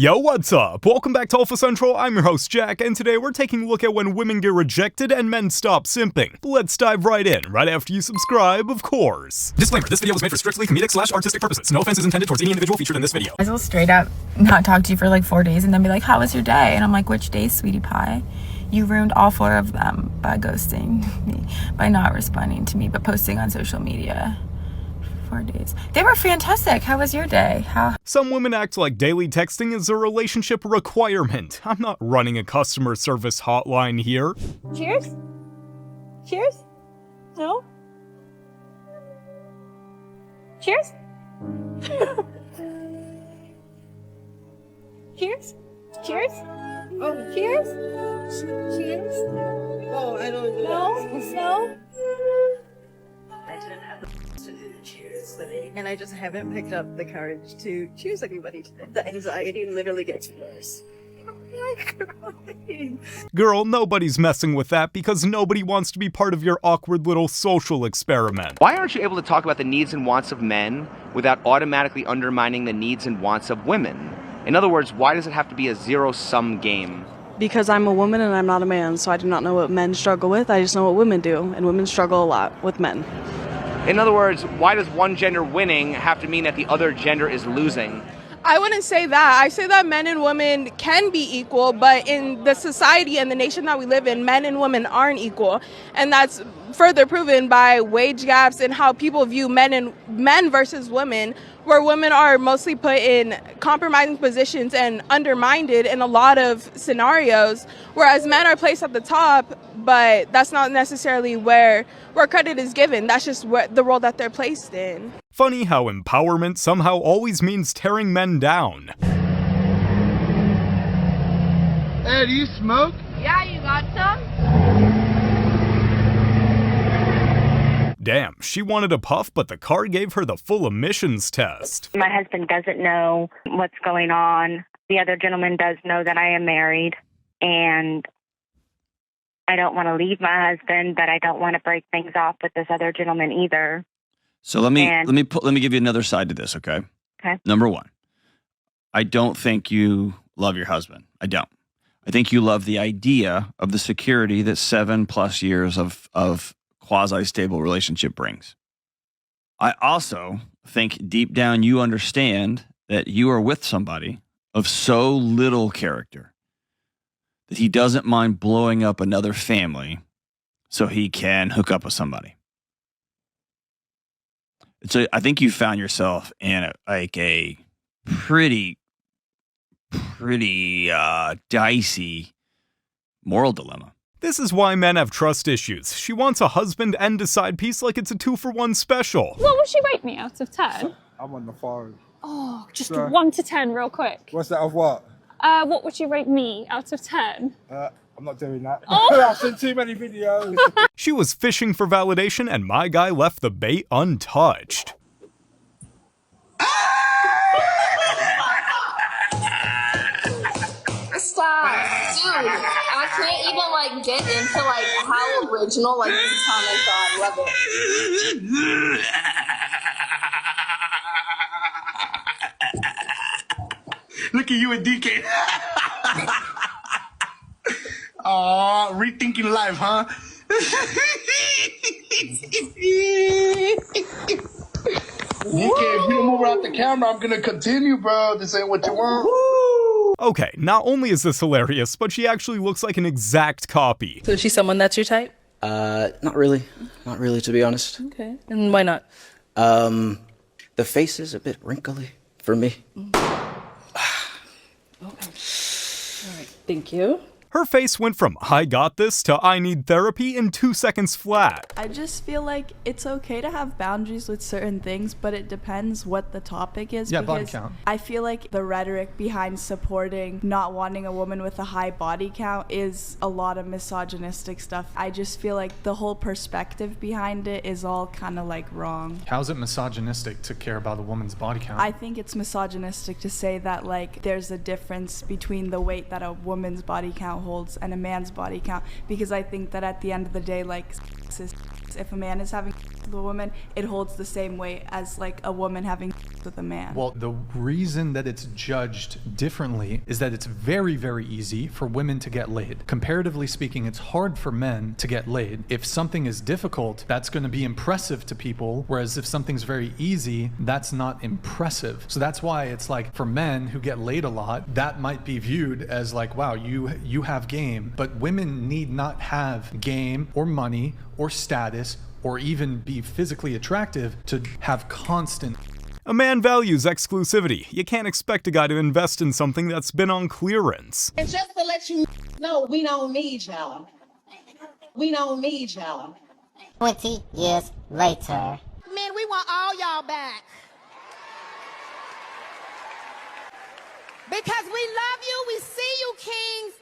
Yo, what's up? Welcome back to Alpha Central. I'm your host, Jack, and today we're taking a look at when women get rejected and men stop simping. But let's dive right in, right after you subscribe, of course. Disclaimer, this video was made for strictly comedic/artistic purposes. No offense is intended towards any individual featured in this video. I will straight up not talk to you for like 4 days and then be like, how was your day? And I'm like, which day, sweetie pie? You ruined all 4 of them by ghosting me, by not responding to me, but posting on social media. 4 days. They were fantastic. How was your day? Some women act like daily texting is a relationship requirement. I'm not running a customer service hotline here. Cheers? Cheers? No? Cheers? Cheers? Cheers? Oh, cheers? Cheers? Oh, I don't do No? No? I didn't have the to do the cheers thing, and I just haven't picked up the courage to choose anybody today. The anxiety literally gets worse. Girl, nobody's messing with that because nobody wants to be part of your awkward little social experiment. Why aren't you able to talk about the needs and wants of men without automatically undermining the needs and wants of women? In other words, why does it have to be a zero-sum game? Because I'm a woman and I'm not a man, so I do not know what men struggle with. I just know what women do, and women struggle a lot with men. In other words, why does one gender winning have to mean that the other gender is losing? I wouldn't say that. I say that men and women can be equal, but in the society and the nation that we live in, men and women aren't equal. And that's further proven by wage gaps and how people view men versus women, where women are mostly put in compromising positions and undermined in a lot of scenarios, whereas men are placed at the top, but that's not necessarily where credit is given. That's just the role that they're placed in. Funny how empowerment somehow always means tearing men down. Hey, do you smoke? Yeah, you got some? Damn, she wanted a puff, but the car gave her the full emissions test. My husband doesn't know what's going on. The other gentleman does know that I am married, and I don't want to leave my husband, but I don't want to break things off with this other gentleman either. So let me give you another side to this, okay? Okay. Number one, I don't think you love your husband. I don't. I think you love the idea of the security that 7+ years of quasi-stable relationship brings. I also think deep down you understand that you are with somebody of so little character that he doesn't mind blowing up another family so he can hook up with somebody. So I think you found yourself in a pretty dicey moral dilemma. This is why men have trust issues. She wants a husband and a side piece like it's a 2-for-1 special. What would she rate me out of 10? I'm on the phone. Oh, just 1 to 10 real quick. What's that of what? What would you rate me out of 10? I'm not doing that. Oh. I've seen too many videos. She was fishing for validation and my guy left the bait untouched. Stop, dude. I can't even like get into like how original like these comments are. I love it. Look at you and DK. Aw, rethinking life, huh? DK, if you don't move out the camera, I'm gonna continue, bro. This ain't what you want. Okay, not only is this hilarious, but she actually looks like an exact copy. So is she someone that's your type? Not really. Not really, to be honest. Okay. And why not? The face is a bit wrinkly for me. Okay. All right. Thank you. Her face went from I got this to I need therapy in 2 seconds flat. I just feel like it's okay to have boundaries with certain things, but it depends what the topic is. Yeah, body count. I feel like the rhetoric behind supporting not wanting a woman with a high body count is a lot of misogynistic stuff. I just feel like the whole perspective behind it is all kind of like wrong. How's it misogynistic to care about a woman's body count? I think it's misogynistic to say that like there's a difference between the weight that a woman's body count holds and a man's body count, because I think that at the end of the day, like, if a man is having with a woman, it holds the same weight as like a woman having with a man. Well, the reason that it's judged differently is that it's very, very easy for women to get laid. Comparatively speaking, it's hard for men to get laid. If something is difficult, that's going to be impressive to people, whereas if something's very easy, that's not impressive. So that's why it's like for men who get laid a lot, that might be viewed as like, wow, you have game. But women need not have game or money or status or even be physically attractive to have constant. A man values exclusivity. You can't expect a guy to invest in something that's been on clearance. And just to let you know, we don't need y'all. We don't need y'all. 20 years later. Man, we want all y'all back. Because we love you, we see you, kings,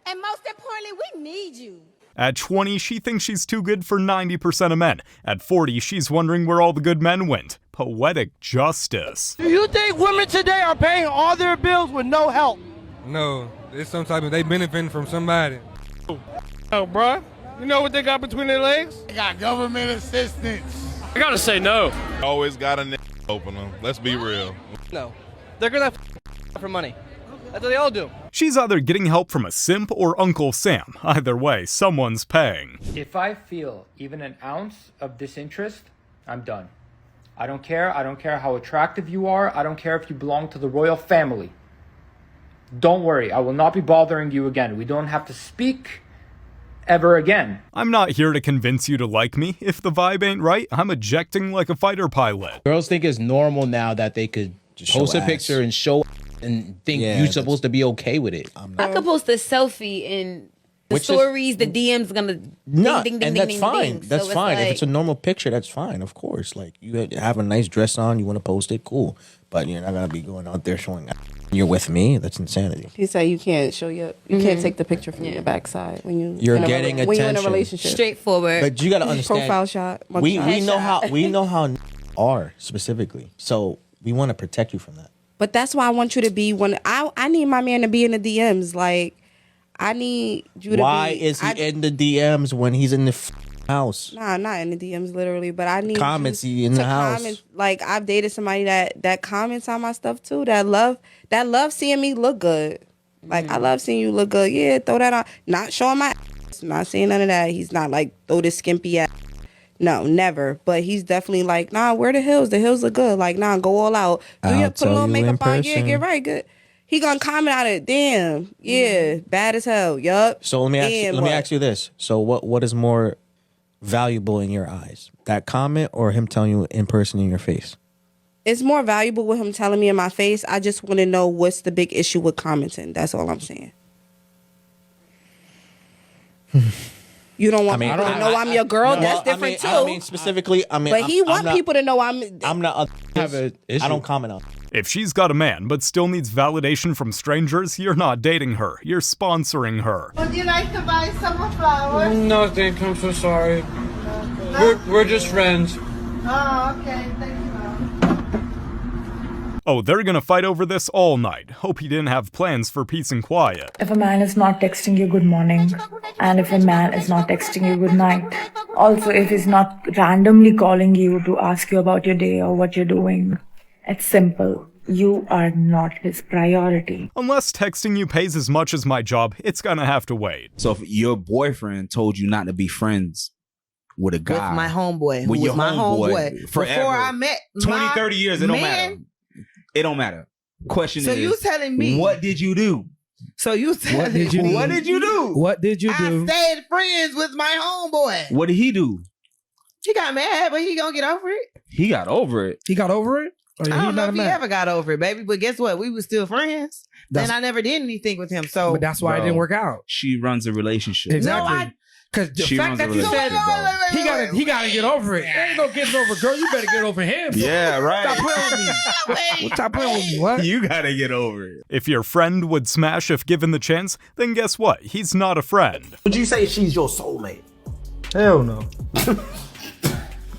and most importantly, we need you. At 20, she thinks she's too good for 90% of men. At 40, she's wondering where all the good men went. Poetic justice. Do you think women today are paying all their bills with no help? No, it's some type of, they benefiting from somebody. Oh, bruh. You know what they got between their legs? They got government assistance. I gotta say no. Always got a open them. Let's be real. No. They're gonna for money. That's what they all do. She's either getting help from a simp or Uncle Sam. Either way, someone's paying. If I feel even an ounce of disinterest, I'm done. I don't care. I don't care how attractive you are. I don't care if you belong to the royal family. Don't worry. I will not be bothering you again. We don't have to speak ever again. I'm not here to convince you to like me. If the vibe ain't right, I'm ejecting like a fighter pilot. Girls think it's normal now that they could just post a picture and show and think you're supposed to be okay with it. I could post a selfie and the stories, the DM's gonna ding, ding, and ding, that's ding, fine. ding. That's so fine. Like, If it's a normal picture, that's fine. Of course, like you have a nice dress on, you want to post it, cool. But you're not gonna be going out there showing you're with me. That's insanity. He said you can't show you can't take the picture from your backside when You're getting attention. when you're in a relationship. Straightforward. But you gotta understand. Profile shot. We know how are specifically. So we want to protect you from that. But that's why I want you to be one. I need my man to be in the DMs. Like, I need you to be. Why is he in the DMs when he's in the house? Nah, not in the DMs literally, but I need comments you in to the house. comment. Like, I've dated somebody that comments on my stuff too. That love seeing me look good. Like, I love seeing you look good. Yeah, throw that on. Not showing my ass. Not saying none of that. He's not like throw this skimpy ass. No, never. But he's definitely like, nah, wear the heels. The heels look good. Like, nah, go all out. Put a little makeup on. Yeah, get right. Good. He gonna comment on it. Damn. Yeah. Bad as hell. Yup. So let me ask you this. So what is more valuable in your eyes? That comment or him telling you in person in your face? It's more valuable with him telling me in my face. I just want to know what's the big issue with commenting. That's all I'm saying. You don't want people to know I'm your girl. That's different too. I mean specifically. But he want people to know I'm not. I don't comment on. If she's got a man but still needs validation from strangers, you're not dating her. You're sponsoring her. Would you like to buy some flowers? No, thank you. I'm so sorry. We're just friends. Oh, okay. Thank you. Oh, they're gonna fight over this all night. Hope he didn't have plans for peace and quiet. If a man is not texting you good morning, and if a man is not texting you good night, also if he's not randomly calling you to ask you about your day or what you're doing, it's simple. You are not his priority. Unless texting you pays as much as my job, it's gonna have to wait. So if your boyfriend told you not to be friends with a guy. With my homeboy. With your my homeboy. Forever. Before I met 20, 30 years, it don't matter. It don't matter. Question is, you telling me what did you do? So you telling me what did you do? What did you do? I stayed friends with my homeboy. What did he do? He got mad, but he gonna get over it. He got over it. He got over it? Or I don't know if he ever got over it, baby. But guess what? We were still friends. And I never did anything with him. So but that's why it didn't work out. She runs a relationship. Exactly. Because the fact that you said he gotta get over it. There ain't no getting over, girl. You better get over him. Yeah, right. Stop playing with me. Stop playing with me. What? You gotta get over it. If your friend would smash if given the chance, then guess what? He's not a friend. Would you say she's your soulmate? Hell no.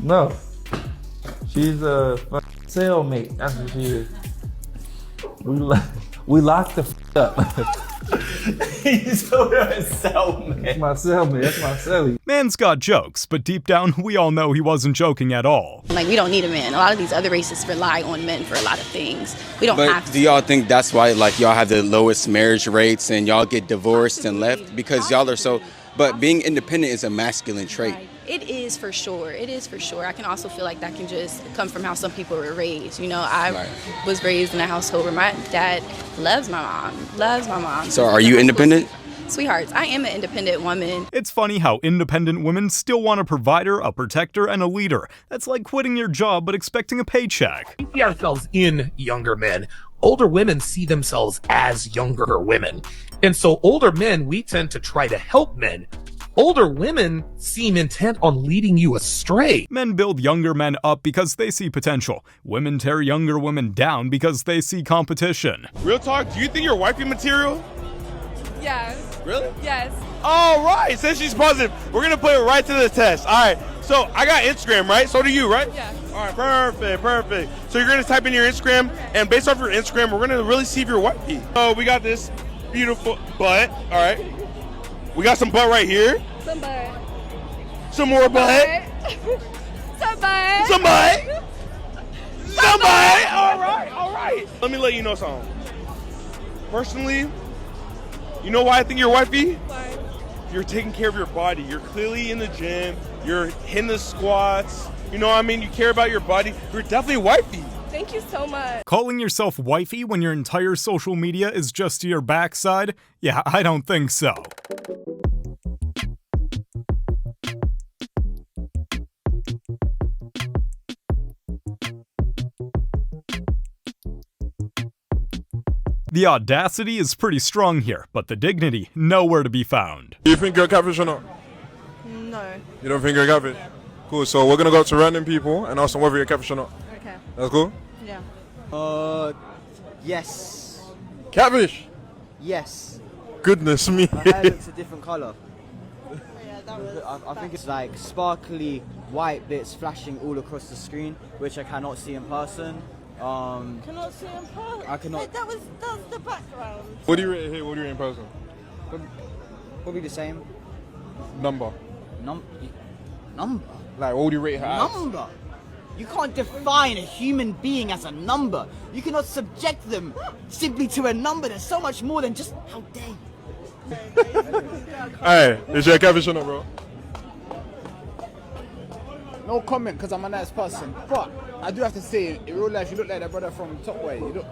No. She's a cellmate. That's what she is. We locked the up. He's so cellmate. That's my cellmate. That's my cellie. Man's got jokes, but deep down, we all know he wasn't joking at all. Like, we don't need a man. A lot of these other races rely on men for a lot of things. We don't have to. Do y'all think that's why, like, y'all have the lowest marriage rates and y'all get divorced and left? Because y'all are so... But being independent is a masculine trait. Right. It is for sure. It is for sure. I can also feel like that can just come from how some people were raised. You know, I was raised in a household where my dad loves my mom. So are you independent? Sweethearts, I am an independent woman. It's funny how independent women still want a provider, a protector, and a leader. That's like quitting your job but expecting a paycheck. We see ourselves in younger men. Older women see themselves as younger women. And so older men, we tend to try to help men. Older women seem intent on leading you astray. Men build younger men up because they see potential. Women tear younger women down because they see competition. Real talk, do you think you're wifey material? Yeah. Really? Yes. All right, since she's positive, we're gonna put it right to the test. All right, so I got Instagram, right? So do you, right? Yeah. All right, perfect. So you're gonna type in your Instagram, and based off your Instagram, we're gonna really see if you're wifey. So we got this beautiful butt, all right? We got some butt right here. Some butt. Some more butt. Some butt. Some butt. Some butt. All right. Let me let you know something. Personally, you know why I think you're wifey? Why? You're taking care of your body. You're clearly in the gym. You're hitting the squats. You know what I mean? You care about your body. You're definitely wifey. Thank you so much. Calling yourself wifey when your entire social media is just your backside? Yeah, I don't think so. The audacity is pretty strong here, but the dignity nowhere to be found. Do you think you're a catfish or not? No. You don't think you're a catfish? Cool, so we're gonna go up to random people and ask them whether you're a catfish or not. Okay. That's cool? Yeah. Yes. Catfish? Yes. Goodness me. My hair looks a different colour. I think it's like sparkly white bits flashing all across the screen, which I cannot see in person. Cannot see in person. I cannot. Wait, that's the background. What do you rate here? What do you rate in person? Probably the same. Number. Number? Like, what would you rate her as? Number? You can't define a human being as a number. You cannot subject them simply to a number. There's so much more than just how dare you. Hey, is she a catfish or not, bro? No comment because I'm a nice person, but I do have to say, in real life, you look like that brother from Top Boy. You look,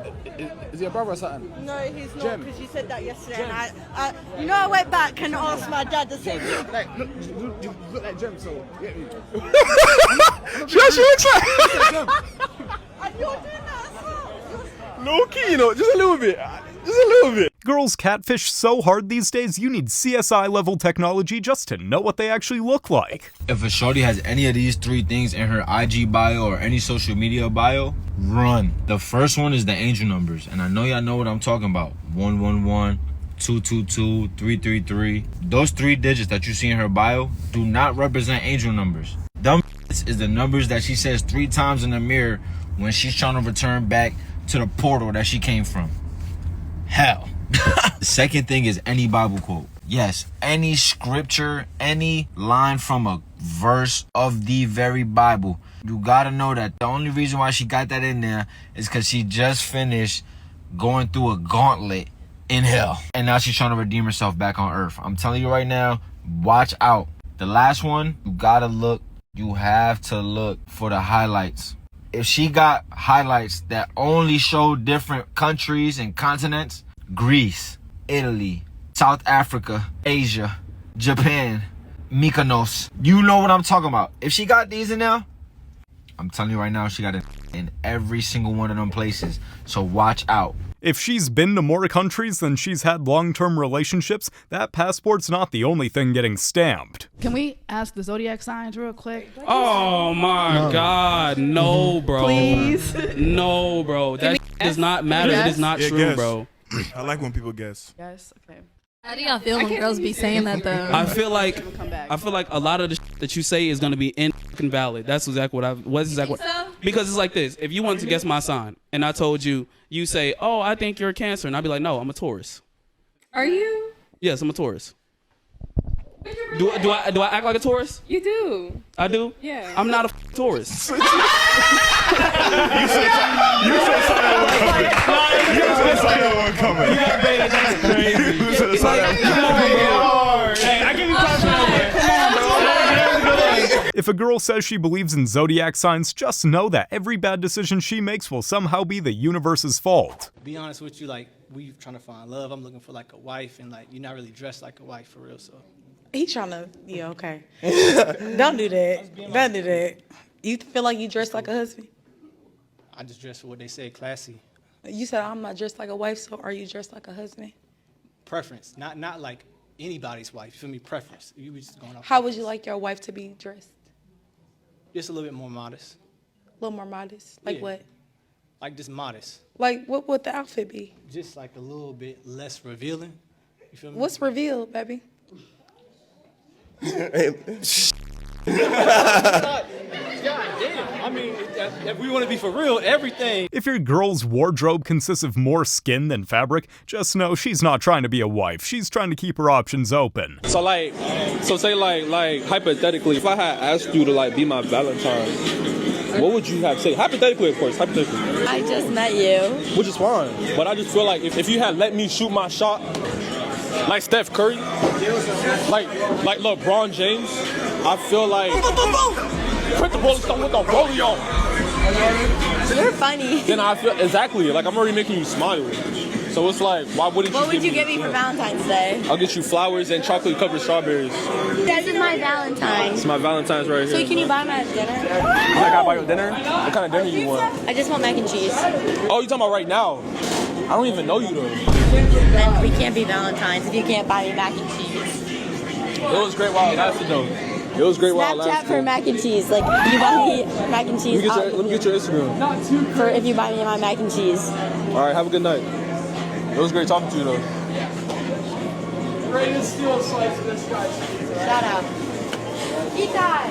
is he your brother or something? No, he's not, Jem. because you said that yesterday. And I went back and asked my dad the same thing. Like, you look like Jem, so get me. She actually looks like. And you're doing that as well. Low key, you know, just a little bit. Just a little bit. Girls catfish so hard these days, you need CSI level technology just to know what they actually look like. If a shorty has any of these 3 things in her IG bio or any social media bio, run. The first one is the angel numbers, and I know y'all know what I'm talking about. 111, 222, 333. Those 3 digits that you see in her bio do not represent angel numbers. Them is the numbers that she says 3 times in the mirror when she's trying to return back to the portal that she came from. Hell. The second thing is any Bible quote. Yes, any scripture, any line from a verse of the very Bible. You gotta know that the only reason why she got that in there is because she just finished going through a gauntlet in hell. And now she's trying to redeem herself back on earth. I'm telling you right now, watch out. The last one, you have to look for the highlights. If she got highlights that only show different countries and continents, Greece, Italy, South Africa, Asia, Japan, Mykonos. You know what I'm talking about. If she got these in there, I'm telling you right now, she got it in every single one of them places. So watch out. If she's been to more countries than she's had long-term relationships, that passport's not the only thing getting stamped. Can we ask the zodiac signs real quick? Oh my God, no, bro. Please. No, bro. That does not matter. It is not true, bro. I like when people guess. Yes, okay. How do y'all feel when girls be saying that though? I feel like a lot of the that you say is gonna be invalid. That's exactly because it's like this. If you wanted to guess my sign and I told you, you say, "Oh, I think you're a Cancer," and I'd be like, "No, I'm a Taurus." Are you? Yes, I'm a Taurus. Do I act like a Taurus? You do. I do? Yeah. I'm not a Taurus. You said something coming. You got baited. That's crazy. It's like, hey, I give you If a girl says she believes in zodiac signs, just know that every bad decision she makes will somehow be the universe's fault. Be honest with you, like, we trying to find love. I'm looking for like a wife, and like, you're not really dressed like a wife for real, so. He trying to, yeah, okay. Don't do that. Don't do that. You feel like you dress like a husband? I just dress for what they say, classy. You said I'm not dressed like a wife, so are you dressed like a husband? Preference, not like anybody's wife. You feel me? Preference. You be just going off. How would you like your wife to be dressed? Just a little bit more modest. A little more modest? Like Yeah. what? Like just modest. Like what would the outfit be? Just like a little bit less revealing. You feel me? What's revealed, baby? I mean, if we want to be for real, everything. If your girl's wardrobe consists of more skin than fabric, just know she's not trying to be a wife. She's trying to keep her options open. So say like hypothetically, if I had asked you to like be my Valentine, what would you have said? Hypothetically, of course, hypothetically. I just met you. Which is fine, but I just feel like if you had let me shoot my shot, like Steph Curry, like LeBron James, I feel like put the ball stuff with the rollie on. You're funny. Then I feel exactly like I'm already making you smile. So it's like, why wouldn't you? What would you give me for Valentine's Day? I'll get you flowers and chocolate covered strawberries. This is my Valentine. It's my Valentine's right here. So can you buy my dinner? I gotta buy your dinner? What kind of dinner you want? I just want mac and cheese. Oh, you talking about right now? I don't even know you though. And we can't be Valentines if you can't buy me mac and cheese. It was great while it lasted though. It was great while it lasted. Snapchat for mac and cheese. Like, if you buy me mac and cheese, let me get your Instagram. For if you buy me my mac and cheese. All right, have a good night. It was great talking to you though. Greatest steal slice of this guy's. Shout out. Eat that.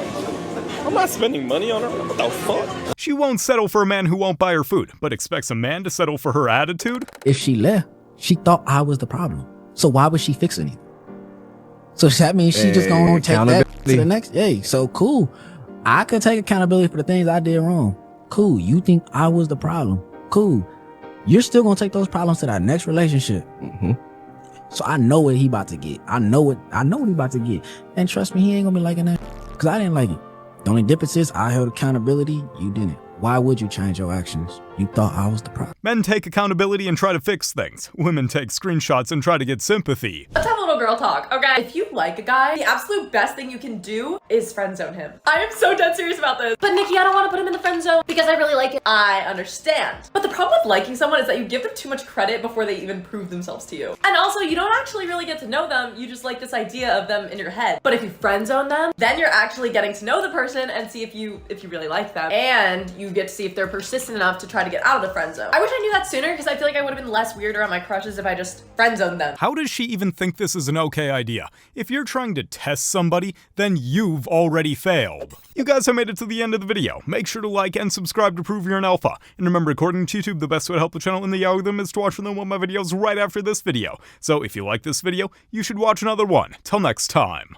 I'm not spending money on her. What the fuck? She won't settle for a man who won't buy her food, but expects a man to settle for her attitude? If she left, she thought I was the problem. So why was she fixing it? So that means she just gonna take that to the next. Hey, so cool. I could take accountability for the things I did wrong. Cool. You think I was the problem? Cool. You're still gonna take those problems to that next relationship. So I know what he about to get. I know what he about to get. And trust me, he ain't gonna be liking that. Cause I didn't like it. The only difference is I held accountability. You didn't. Why would you change your actions? You thought I was the problem. Men take accountability and try to fix things. Women take screenshots and try to get sympathy. Let's have a little girl talk, okay? If you like a guy, the absolute best thing you can do is friend zone him. I am so dead serious about this. But Nikki, I don't want to put him in the friend zone because I really like it. I understand. But the problem with liking someone is that you give them too much credit before they even prove themselves to you. And also, you don't actually really get to know them. You just like this idea of them in your head. But if you friend zone them, then you're actually getting to know the person and see if you really like them. And you get to see if they're persistent enough to try to get out of the friend zone. I wish I knew that sooner because I feel like I would have been less weird around my crushes if I just friend zoned them. How does she even think this is an okay idea? If you're trying to test somebody, then you've already failed. You guys have made it to the end of the video. Make sure to like and subscribe to prove you're an alpha. And remember, according to YouTube, the best way to help the channel in the algorithm is to watch one of my videos right after this video. So if you like this video, you should watch another one. Till next time.